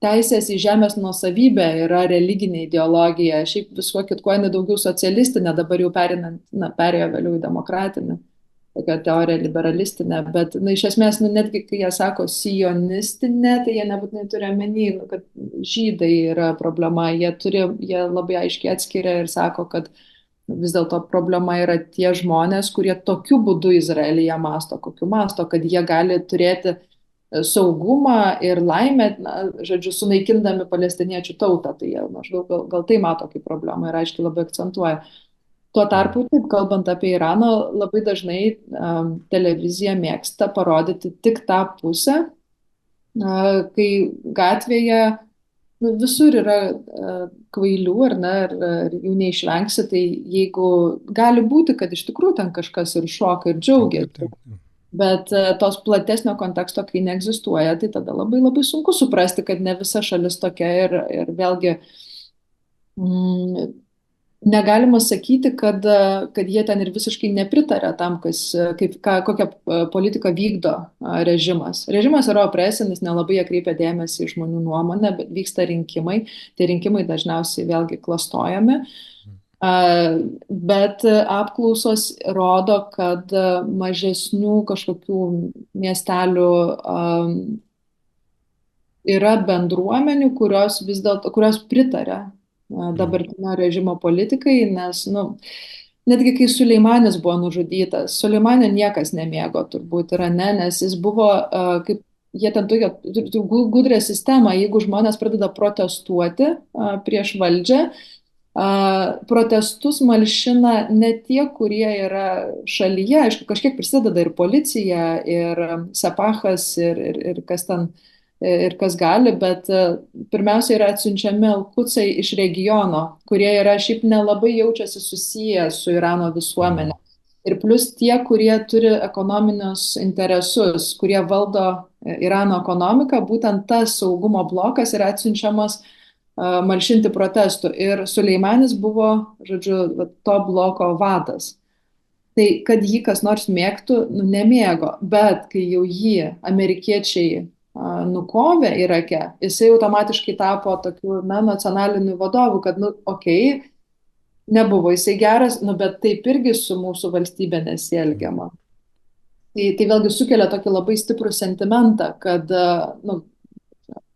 teisės į žemės nuosavybę yra religinė ideologija, šiaip visuo kitkuo jinai daugiau socialistinė, dabar jau perėjo vėliau į demokratinę. Tokia teorija liberalistinė, bet iš esmės, netgi kai jie sako sionistinė, tai jie nebūtinai turi omeny, kad žydai yra problema, jie labai aiškiai atskiria ir sako, kad vis dėlto problema yra tie žmonės, kurie tokiu būdu Izraelyje masto, kokiu masto, kad jie gali turėti saugumą ir laimę, na, žodžiu, sunaikindami palestiniečių tautą. Tai jie maždaug gal tai mato kaip problemą ir aiškiai labai akcentuoja. Tuo tarpu, taip kalbant apie Iraną, labai dažnai televizija mėgsta parodyti tik tą pusę, kai gatvėje visur yra kvailių, ar ne, ir jų neišvengsi, tai jeigu gali būti, kad iš tikrųjų ten kažkas ir šoka ir džiaugiasi, bet tos platesnio konteksto, kai neegzistuoja, tai tada labai labai sunku suprasti, kad ne visa šalis tokia ir vėlgi negalima sakyti, kad jie ten ir visiškai nepritarė tam, kokią politiką vykdo režimas. Režimas yra opresinis, nelabai jie kreipia dėmesį į žmonių nuomonę, bet vyksta rinkimai. Tie rinkimai dažniausiai vėlgi klastojami. Bet apklausos rodo, kad mažesnių kažkokių miestelių yra bendruomenių, kurios vis dėlto, kurios pritarė dabartinio režimo politikai, nes, netgi kai Suleimanis buvo nužudytas, Suleimanio niekas nemėgo turbūt yra, nes jis buvo, kaip jie ten tokia gudrė sistema, jeigu žmonės pradeda protestuoti prieš valdžią, protestus malšina ne tie, kurie yra šalyje, aišku, kažkiek prisideda ir policija, ir Sepachas, ir kas ten ir kas gali, bet pirmiausia yra atsiunčiami alkucai iš regiono, kurie yra šiaip nelabai jaučiasi susiję su Irano visuomenė. Ir plus tie, kurie turi ekonominius interesus, kurie valdo Irano ekonomiką, būtent tas saugumo blokas yra atsiunčiamas malšinti protestų. Ir Suleimanis buvo, žodžiu, to bloko vadas. Tai kad jį kas nors mėgtų, nemėgo, bet kai jau jį amerikiečiai nukovė Irake, jisai automatiškai tapo tokiu, nacionaliniu vadovu, kad, okei, nebuvo jisai geras, bet taip irgi su mūsų valstybė nesielgiama. Tai vėlgi sukelia tokį labai stiprų sentimentą, kad,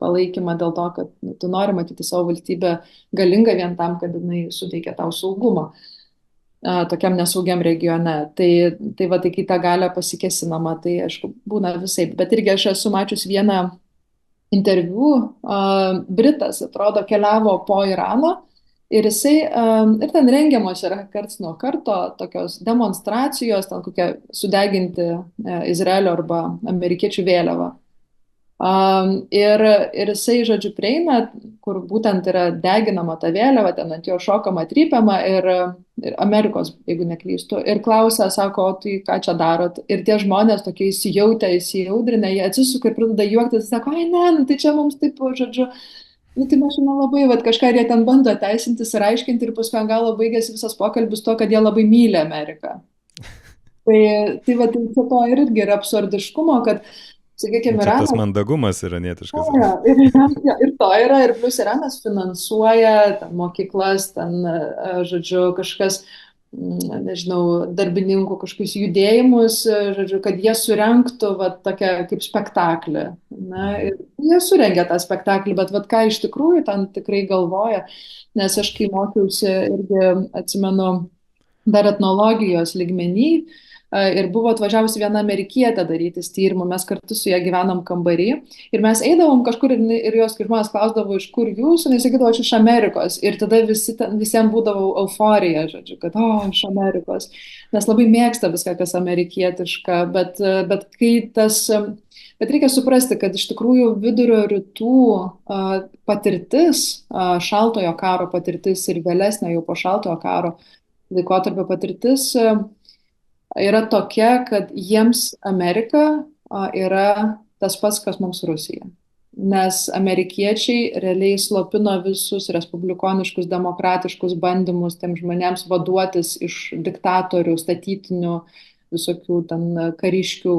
palaikymą dėl to, kad tu nori matyti savo valstybę galingą vien tam, kad jinai suteikia tau saugumą tokiam nesaugiam regione. Tai kai tą galę pasikesinama, tai aišku, būna visai. Bet irgi aš esu mačius vieną interviu, Britas, atrodo, keliavo po Iraną ir jisai, ir ten rengiamos yra karts nuo karto tokios demonstracijos, ten kokia sudeginti Izraelio arba amerikiečių vėliavą. Ir jisai, žodžiu, prieina, kur būtent yra deginama ta vėliava, ten ant jo šokama, trypiama ir Amerikos, jeigu neklystu, ir klausia, sako, o tai ką čia darot? Ir tie žmonės tokie įsijaudrinę, jie atsisuka ir pradeda juoktis, sako, ai ne, tai čia mums taip, žodžiu, tai mes nelabai, kažką jie ten bando teisintis ir aiškinti ir paskui ant galo baigėsi visas pokalbis to, kad jie labai myli Ameriką. Tai to irgi yra absurdiškumo, kad sakykime, Iranas. Tas mandagumas iranietiškas. Ir to yra, ir plus Iranas finansuoja mokyklas, žodžiu, kažkas, nežinau, darbininkų kažkokius judėjimus, žodžiu, kad jie surenktų tokią kaip spektaklį. Ir jie surengia tą spektaklį, bet ką iš tikrųjų ten tikrai galvoja, nes aš kai mokiausi irgi atsimenu dar etnologijos lygmenį, ir buvo atvažiavusi viena amerikietė darytis tyrimų, mes kartu su ją gyvenom kambarį ir mes eidavom kažkur ir jos, kai žmonės klausdavo, iš kur jūs, ir jis sakydavo, aš iš Amerikos ir tada visiems būdavo euforija, žodžiu, kad iš Amerikos, nes labai mėgsta viską, kas amerikietiška, bet reikia suprasti, kad iš tikrųjų vidurio rytų patirtis, šaltojo karo patirtis ir vėlesnė jau po šaltojo karo laikotarpio patirtis yra tokia, kad jiems Amerika yra tas pats, kas mums Rusija. Nes amerikiečiai realiai slopino visus respublikoniškus, demokratiškus bandymus tiem žmonėms vaduotis iš diktatorių, statytinių, visokių ten kariškių,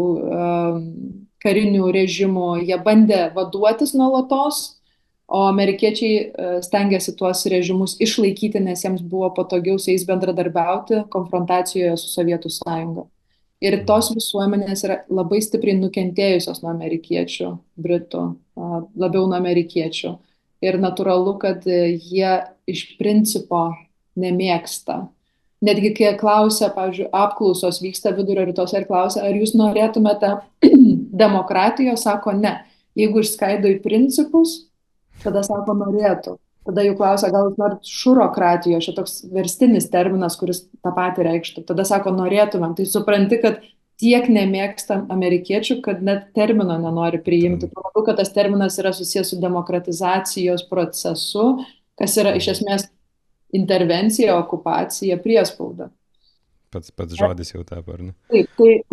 karinių režimų. Jie bandė vaduotis nuolatos, o amerikiečiai stengiasi tuos režimus išlaikyti, nes jiems buvo patogiau su jais bendradarbiauti konfrontacijoje su Sovietų sąjunga. Ir tos visuomenės yra labai stipriai nukentėjusios nuo amerikiečių, britų, labiau nuo amerikiečių. Ir natūralu, kad jie iš principo nemėgsta netgi kai klausia, pavyzdžiui, apklausos vyksta vidurio rytuose ir klausia, ar jūs norėtumėte demokratijos, sako ne. Jeigu išskaido į principus, tada sako norėtų. Tada jų klausia, gal jūs norit šurokratijos, šitoks verstinis terminas, kuris tą patį reikštų. Tada sako norėtumėm. Tai supranti, kad tiek nemėgstam amerikiečių, kad net termino nenori priimti. Panašu, kad tas terminas yra susijęs su demokratizacijos procesu, kas yra iš esmės intervencija, okupacija, priespauda. Pats žodis jau tapo, ar ne? Taip,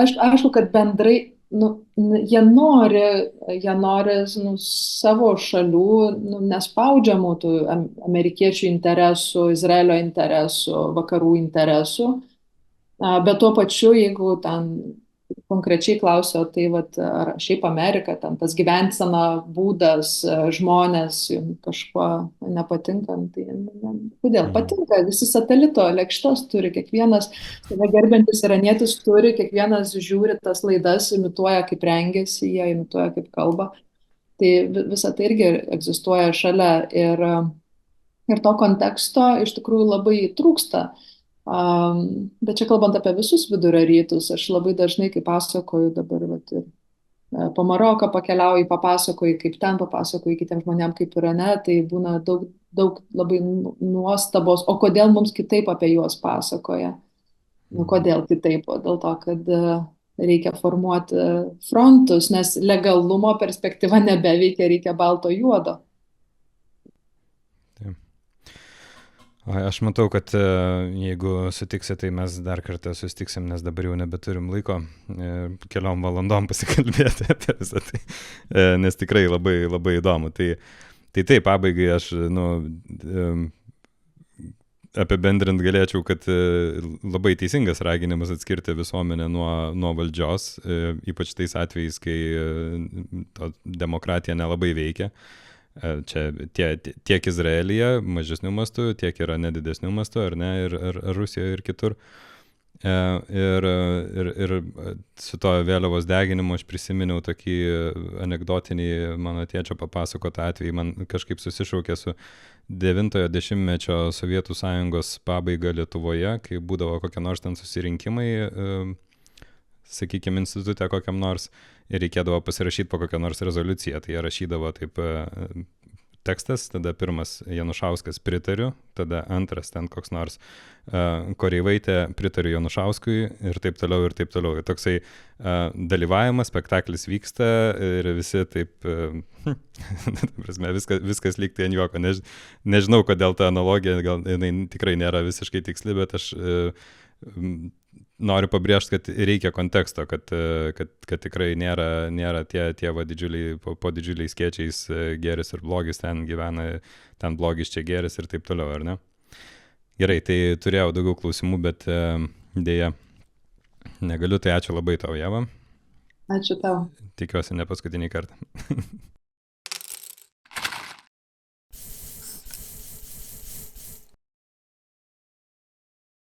aišku, kad bendrai jie nori savo šalių nespaudžiamų tų amerikiečių interesų, Izraelio interesų, vakarų interesų, bet tuo pačiu, jeigu ten konkrečiai klausiau, tai ar šiaip Amerika, ten tas gyvensena būdas, žmonės kažkuo nepatinka, tai kodėl patinka, visi satelito lėkštas turi, kiekvienas save gerbiantis iranietis turi, kiekvienas žiūri tas laidas, imituoja kaip rengiasi, jie imituoja kaip kalba, tai visa tai irgi egzistuoja šalia ir to konteksto iš tikrųjų labai trūksta. Bet čia kalbant apie visus vidurio rytus, aš labai dažnai, kai pasakoju dabar, po Maroką pakeliauju, papasakoju, kaip ten papasakoju kitiems žmonėms, kaip Irane, tai būna daug labai nuostabos, o kodėl mums kitaip apie juos pasakoja? Kodėl kitaip? Dėl to, kad reikia formuoti frontus, nes legalumo perspektyva nebeveikia, reikia balto juodo. Aš matau, kad jeigu sutiksi, tai mes dar kartą susitiksim, nes dabar jau nebeturim laiko keliom valandom pasikalbėti apie visą tai, nes tikrai labai, labai įdomu. Tai taip, pabaigai aš apibendrint galėčiau, kad labai teisingas raginimas atskirti visuomenę nuo valdžios, ypač tais atvejais, kai demokratija nelabai veikia. Čia tiek Izraelyje mažesnių mastų, tiek yra nedidesnių mastų, ar ne, ir Rusijoje ir kitur. Ir su to vėliavos deginimu aš prisiminiau tokį anekdotinį mano tėčio papasakotą atvejį, man kažkaip susišaukė su 90-ojo dešimtmečio Sovietų Sąjungos pabaiga Lietuvoje, kai būdavo kokie nors ten susirinkimai, sakykime, institute kokiam nors, ir reikėdavo pasirašyti po kokią nors rezoliuciją, tai jie rašydavo taip tekstas, tada pirmas Janušauskas pritariu, tada antras ten koks nors Koreivaitė pritariu Janušauskui ir taip toliau ir taip toliau. Ir toksai dalyvavimas, spektaklis vyksta ir visi taip, viskas lyg tai ant juoko. Nežinau, kodėl ta analogija, gal jinai tikrai nėra visiškai tiksli, bet aš noriu pabrėžti, kad reikia konteksto, kad tikrai nėra tie didžiuliai, po didžiuliais skėčiais gėris ir blogis ten gyvena, ten blogis čia gėris ir taip toliau, ar ne? Gerai, tai turėjau daugiau klausimų, bet dėja negaliu, tai ačiū labai tau, Ieva. Ačiū tau. Tikiuosi ne paskutinį kartą.